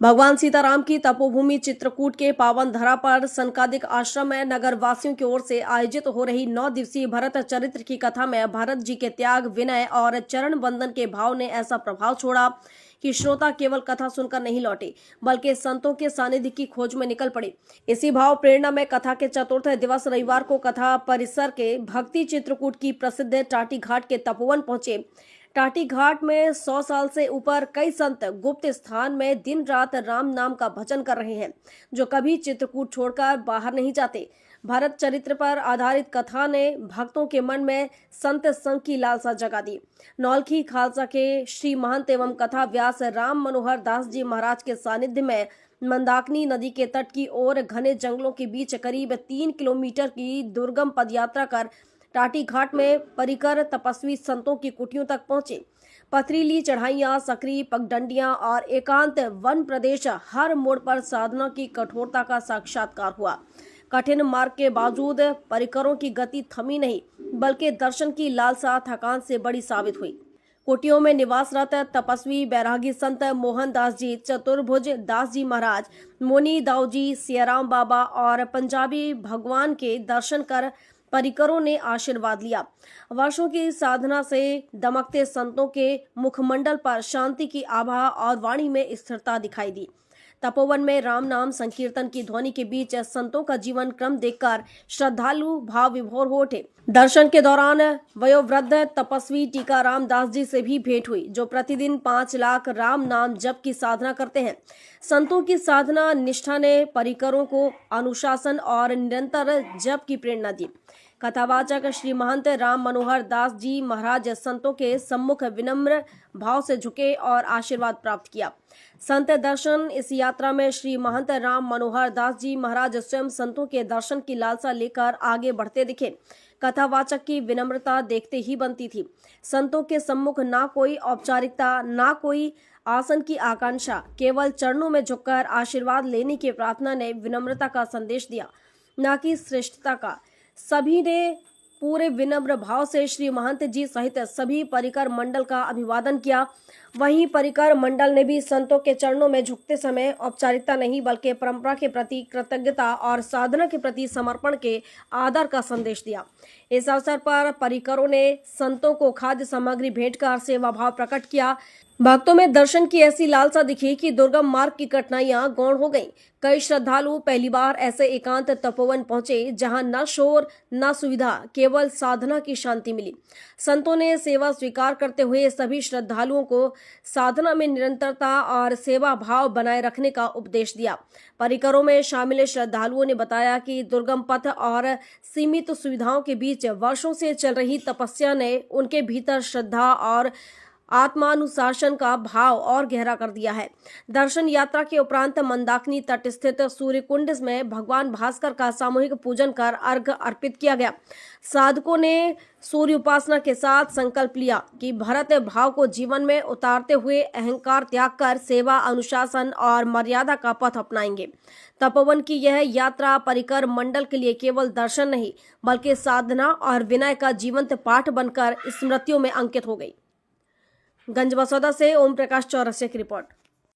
भगवान सीताराम की तपोभूमि चित्रकूट के पावन धरा पर सनकादिक आश्रम में नगर वासियों की ओर से आयोजित हो रही 9 दिवसीय भरत चरित्र की कथा में भरत जी के त्याग, विनय और चरण वंदन के भाव ने ऐसा प्रभाव छोड़ा कि श्रोता केवल कथा सुनकर नहीं लौटे बल्कि संतों के सानिध्य की खोज में निकल पड़े। इसी भाव प्रेरणा में कथा के चतुर्थ दिवस रविवार को कथा परिसर के भक्ति चित्रकूट की प्रसिद्ध टाटी घाट के तपोवन पहुंचे। टाटी घाट में 100 साल से ऊपर कई संत गुप्त स्थान में दिन रात राम नाम का भजन कर रहे हैं, जो कभी चित्रकूट छोड़कर बाहर नहीं जाते। भारत चरित्र पर आधारित कथा ने भक्तों के मन में संत संग की लालसा जगा दी। नौलखी खालसा के श्री महंत एवं कथा व्यास राम मनोहर दास जी महाराज के सानिध्य में मंदाकिनी नदी के तट की ओर घने जंगलों के बीच करीब 3 किलोमीटर की दुर्गम पदयात्रा कर टाटी घाट में परिकर तपस्वी संतों की कुटियों तक पहुंचे। पथरीली चढ़ाइयां, सकरी पगडंडियां और एकांत वन प्रदेश, हर मोड़ पर साधना की कठोरता का साक्षात्कार हुआ। कठिन मार्ग के बावजूद परिकरों की गति थमी नहीं, बल्कि दर्शन की लालसा थकान से बड़ी साबित हुई। कुटियों में निवासरत तपस्वी बैरागी संत मोहन दास जी, चतुर्भुज दास जी महाराज, मुनि दाऊ जी, सियाराम बाबा और पंजाबी भगवान के दर्शन कर परिकरों ने आशीर्वाद लिया। वर्षों की साधना से दमकते संतों के मुखमंडल पर शांति की आभा और वाणी में स्थिरता दिखाई दी। तपोवन में राम नाम संकीर्तन की ध्वनि के बीच संतों का जीवन क्रम देखकर श्रद्धालु भाव विभोर हो उठे। दर्शन के दौरान वयोवृद्ध तपस्वी टीकाराम दास जी से भी भेंट हुई, जो प्रतिदिन 5 लाख राम नाम जप की साधना करते हैं। संतों की साधना निष्ठा ने परिकरों को अनुशासन और निरंतर जप की प्रेरणा दी। कथावाचक श्री महंत राम मनोहर दास जी महाराज संतों के सम्मुख विनम्र भाव से झुके और आशीर्वाद प्राप्त किया। संत दर्शन इस यात्रा में श्री महंत राम मनोहर दास जी महाराज स्वयं संतों के दर्शन की लालसा लेकर आगे बढ़ते दिखे। कथावाचक की विनम्रता देखते ही बनती थी। संतों के सम्मुख ना कोई औपचारिकता, ना कोई आसन की आकांक्षा, केवल चरणों में झुककर आशीर्वाद लेने की प्रार्थना ने विनम्रता का संदेश दिया, ना कि श्रेष्ठता का। सभी ने पूरे विनम्र भाव से श्री महंत जी सहित सभी परिकर मंडल का अभिवादन किया। वहीं परिकर मंडल ने भी संतों के चरणों में झुकते समय औपचारिकता नहीं, बल्कि परंपरा के प्रति कृतज्ञता और साधना के प्रति समर्पण के आदर का संदेश दिया। इस अवसर पर परिकरों ने संतों को खाद्य सामग्री भेंटकर सेवा भाव प्रकट किया। भक्तों में दर्शन की ऐसी लालसा दिखी कि दुर्गम मार्ग की कठिनाइयां गौण हो गईं। कई श्रद्धालु पहली बार ऐसे एकांत तपोवन पहुंचे जहां न शोर न सुविधा, केवल साधना की शांति मिली। संतों ने सेवा स्वीकार करते हुए सभी श्रद्धालुओं को साधना में निरंतरता और सेवा भाव बनाए रखने का उपदेश दिया। परिकरों में शामिल श्रद्धालुओं ने बताया कि दुर्गम पथ और सीमित सुविधाओं के बीच वर्षों से चल रही तपस्या ने उनके भीतर श्रद्धा और आत्मानुशासन का भाव और गहरा कर दिया है। दर्शन यात्रा के उपरांत मंदाकिनी तट स्थित सूर्य कुंड में भगवान भास्कर का सामूहिक पूजन कर अर्घ्य अर्पित किया गया। साधकों ने सूर्य उपासना के साथ संकल्प लिया कि भरत भाव को जीवन में उतारते हुए अहंकार त्याग कर सेवा, अनुशासन और मर्यादा का पथ अपनाएंगे। तपोवन की यह यात्रा परिकर मंडल के लिए केवल दर्शन नहीं, बल्कि साधना और विनय का जीवंत पाठ बनकर स्मृतियों में अंकित हो गई। गंज बसौदा से ओम प्रकाश चौरसिया की रिपोर्ट।